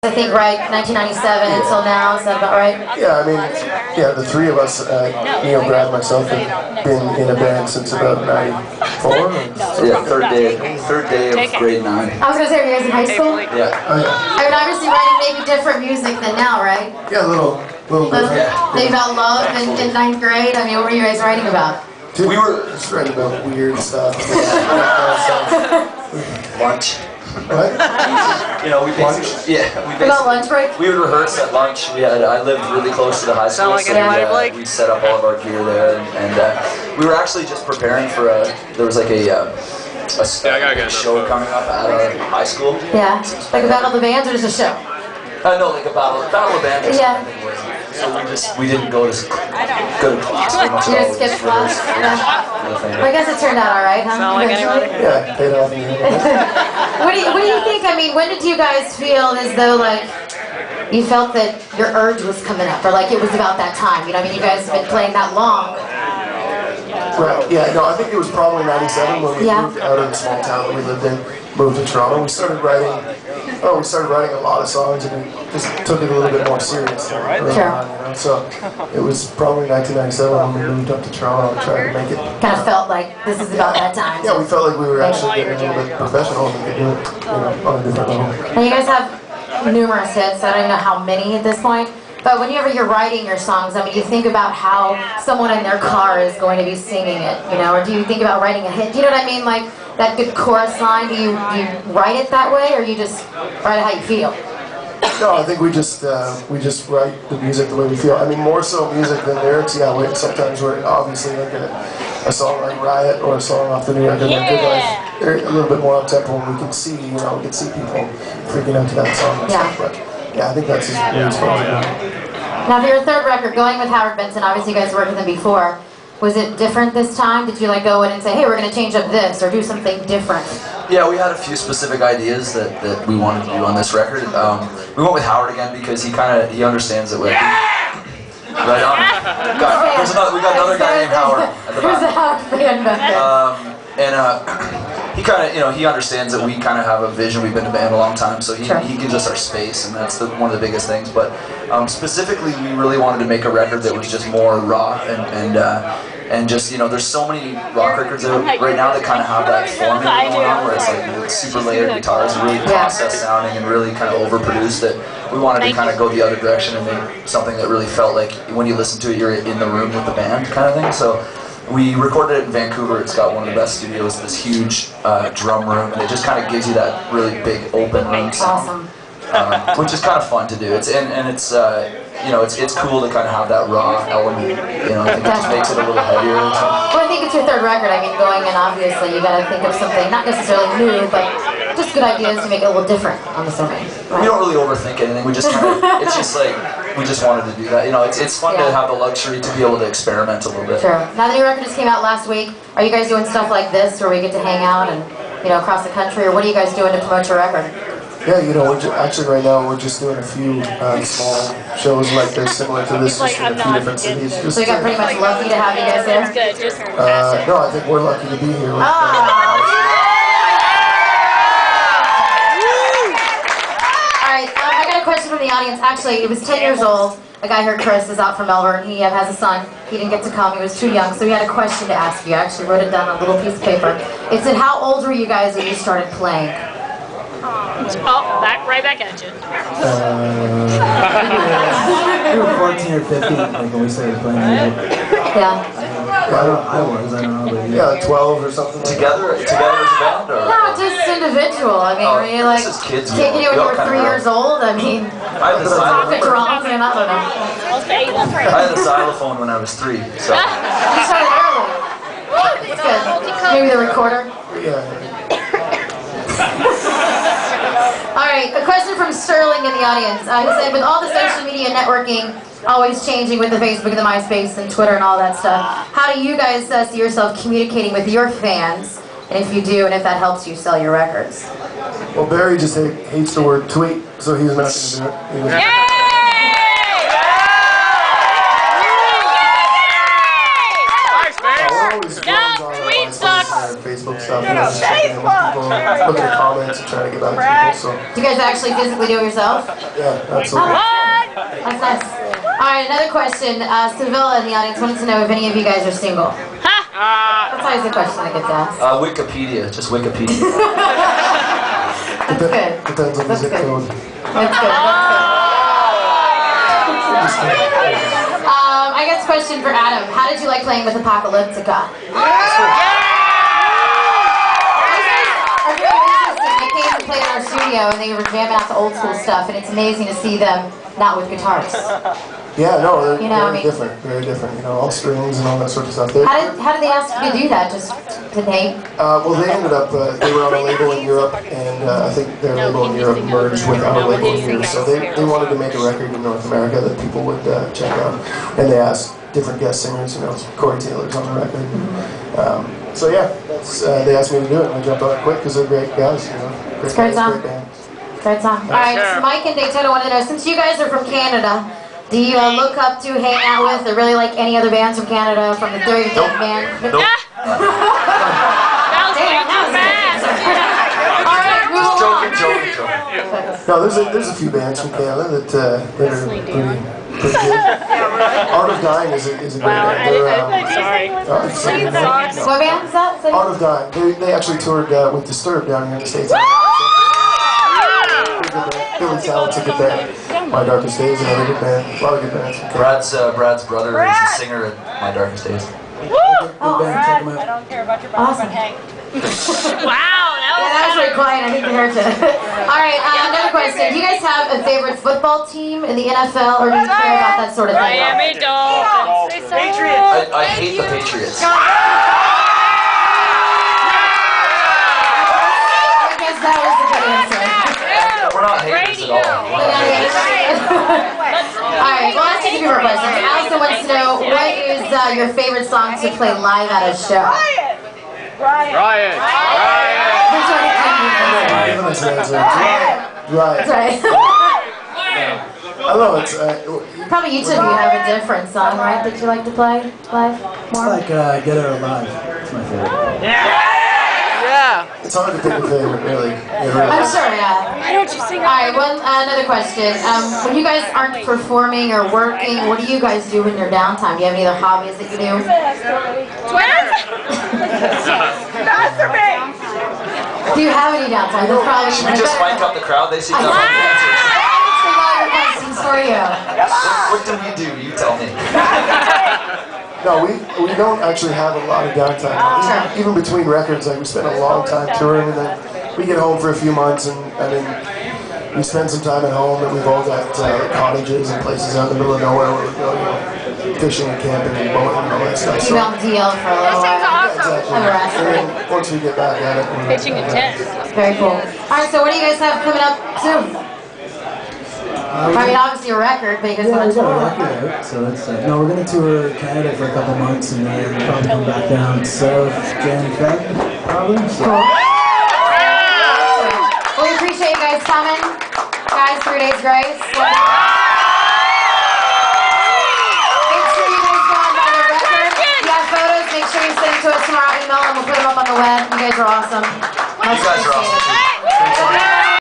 I think, right, 1997 until now, is that about right? Yeah, I mean, yeah, the three of us, Neil, Brad, myself, have been in a band since about 94. Yeah, third day of grade 9. I was going to say, were you guys in high school? Yeah. Oh, yeah. I mean, obviously writing maybe different music than now, right? Yeah, a little different. Maybe about love in 9th grade? I mean, what were you guys writing about? Dude, we were just writing about weird stuff. Lunch. What? You know, we basically, About lunch break? we would rehearse at lunch. I lived really close to the high school, so we'd set up all of our gear there, and we were actually just preparing for there was like a show coming up at our high school. Yeah, like a battle of the bands or just a show? No, like a battle of bands. Yeah. So we didn't go to class very much. You guys skipped class? Yeah. Well, I guess it turned out all right, huh? Yeah, paid off. What do you think? I mean, when did you guys feel as though, like, you felt that your urge was coming up, or like it was about that time? You know, I mean, you guys have been playing that long. Right, yeah, no, I think it was probably 97 when we moved out of the small town that we lived in, moved to Toronto. We started writing a lot of songs, and we just took it a little bit more serious early on, you know? So it was probably 1997 when we moved up to Toronto and tried to make it. Kind of felt like this is about that time. Yeah, we felt like we were actually getting a little bit professional and we could do it, you know, on a different level. And you guys have numerous hits. I don't even know how many at this point. But whenever you're writing your songs, I mean, you think about how someone in their car is going to be singing it, you know, or do you think about writing a hit? Do you know what I mean? Like that good chorus line, do you write it that way, or you just write it how you feel? No, I think we just write the music the way we feel. I mean, more so music than lyrics. Yeah, sometimes we're obviously like a song like Riot or a song off the new record like Good Life. They're a little bit more up tempo, and we can see, you know, we can see people freaking out to that song and stuff. But yeah, I think that's just really fun. Now, for your third record, going with Howard Benson, obviously you guys worked with him before. Was it different this time? Did you like go in and say, hey, we're going to change up this or do something different? Yeah, we had a few specific ideas that we wanted to do on this record. We went with Howard again because he understands that we're right on. We got another guy named Howard at the back. Who's a Howard fan back there? He understands that we kind of have a vision. We've been in a band a long time, so he gives us our space, and that's one of the biggest things. But specifically, we really wanted to make a record that was just more raw and just, you know, there's so many rock records right now that kind of have that formula going on, where it's like super layered guitars, really processed sounding, and really kind of overproduced. That we wanted to kind of go the other direction and make something that really felt like when you listen to it, you're in the room with the band, kind of thing. So we recorded it in Vancouver. It's got one of the best studios, this huge drum room, and it just kind of gives you that really big open room sound, which is kind of fun to do. It's you know, it's cool to kind of have that raw element. You know, I think it just makes it a little heavier. Well, I think it's your third record. I mean, going in, obviously, you got to think of something not necessarily new, but just good ideas to make it a little different on the song. We don't really overthink anything. We just kind of, it's just like, we just wanted to do that. You know, it's fun to have the luxury to be able to experiment a little bit. Sure. Now the new record just came out last week. Are you guys doing stuff like this where we get to hang out and, you know, across the country, or what are you guys doing to promote your record? Yeah, you know, actually right now we're just doing a few small shows like this, similar to this, just in a few different cities. Just so you got pretty much lucky to have you guys there? No, I think we're lucky to be here. Alright, I got a question from the audience. Actually, it was 10 years old. A guy here, Chris, is out from Melbourne. He has a son. He didn't get to come. He was too young, so he had a question to ask you. I actually wrote it down on a little piece of paper. It said, how old were you guys when you started playing? Oh, right back at you. We were 14 or 15 like when we started playing music. Yeah. I don't know. But yeah, 12 or something. Together as a band? Or? No, just individual. I mean, were you like taking it when you were 3 years old? I mean, pocket drums, and I don't know. I had a xylophone when I was 3. So. You started early. That's good. Maybe the recorder? Yeah. Alright, a question from Sterling in the audience. He said, with all the social media networking always changing with the Facebook and the MySpace and Twitter and all that stuff, how do you guys see yourself communicating with your fans? And if you do, and if that helps you sell your records? Well, Barry just hates the word tweet, so he's not going to do it. We're always on Facebook Facebook stuff, you know, just checking in with people, looking at comments and trying to get back to people. So Do you guys actually physically do it yourself? yeah, absolutely. That's nice. Alright, another question. Sevilla in the audience wanted to know if any of you guys are single. That's always a question that gets asked. Wikipedia, just Wikipedia. That's good. Depends on the zip code. That's good. I guess question for Adam. How did you like playing with Apocalyptica? Are very interesting. They came and played in our studio and they were jamming out to old school stuff, and it's amazing to see them not with guitars. Yeah, no, they're You know, very different, you know, all strings and all that sort of stuff. They, How did they ask you to do that? Just to name? well, they ended up, they were on a label in Europe, and I think their label in Europe merged with our label here, so they wanted to make a record in North America that people would check out, and they asked different guest singers, you know, Corey Taylor's on the record. So yeah, they asked me to do it, and I jumped on it quick because they're great guys, you know. It's a great song. Great band. Great song. Alright, so Mike and Daytona wanted to know, since you guys are from Canada, do you look up to, hang out with, or really like any other bands from Canada, from the 30 Dead Band? Nope. That was way too fast. Alright, move along. Joking. No, there's a few bands from Canada that are pretty good. Art of Dying is a great band. Sorry. What band is that? Say- Art of Dying. They actually toured with Disturbed down here in the States. Really talented good band. My Darkest Days, another good band. A lot of good bands. Brad's brother is the singer at My Darkest Days. Good band, check 'em out. Awesome. Wow, That was very quiet. I think they heard you. Alright, another question. Do you guys have a favorite football team in the NFL, or do you care about that sort of thing? Miami Dolphins. I hate the Patriots. I guess that was the good answer. We're not haters at all. Alright, well, let's take a few more questions. Allison wants to know, what is your favorite song to play live at a show? Ryan. Which one is Give us an answer. Right. Right. I don't know, it's, Probably each of you have a different song, right, that you like to play live It's more? like Get It or Alive. It's my favorite. it's hard to pick a favorite, really. It really I'm is. sure, yeah. Why don't you sing? Alright, another question. When you guys aren't performing or working, what do you guys do in your downtime? Do you have any other hobbies that you do? Do you have any downtime? That's probably Should we just mic up the crowd? They seem to have questions for you. What do we do? You tell me. No, we don't actually have a lot of downtime. Even between records, like we spend a long time touring, and then we get home for a few months, and I mean, we spend some time at home, and we've all got cottages and places out in the middle of nowhere where we go, you know, fishing and camping and boating and all that stuff. Keep on the DL for a little while. Exactly. Have a rest. And then once we get back at it, we're Pitching a tent. Very cool. Alright, so what do you guys have coming up soon? I mean, obviously a record, but you guys Yeah, want we to got a tour. record out, so that's no, we're gonna tour Canada for a couple months and then probably come back down south Jan, Feb, probably. So. Cool. Well, we appreciate you guys coming. Guys, 3 Days Grace. Make sure you guys go on by the record. If you have photos, make sure you send them to us tomorrow. Email them. We'll put them up on the web. You guys are awesome. Much You guys are appreciated. awesome.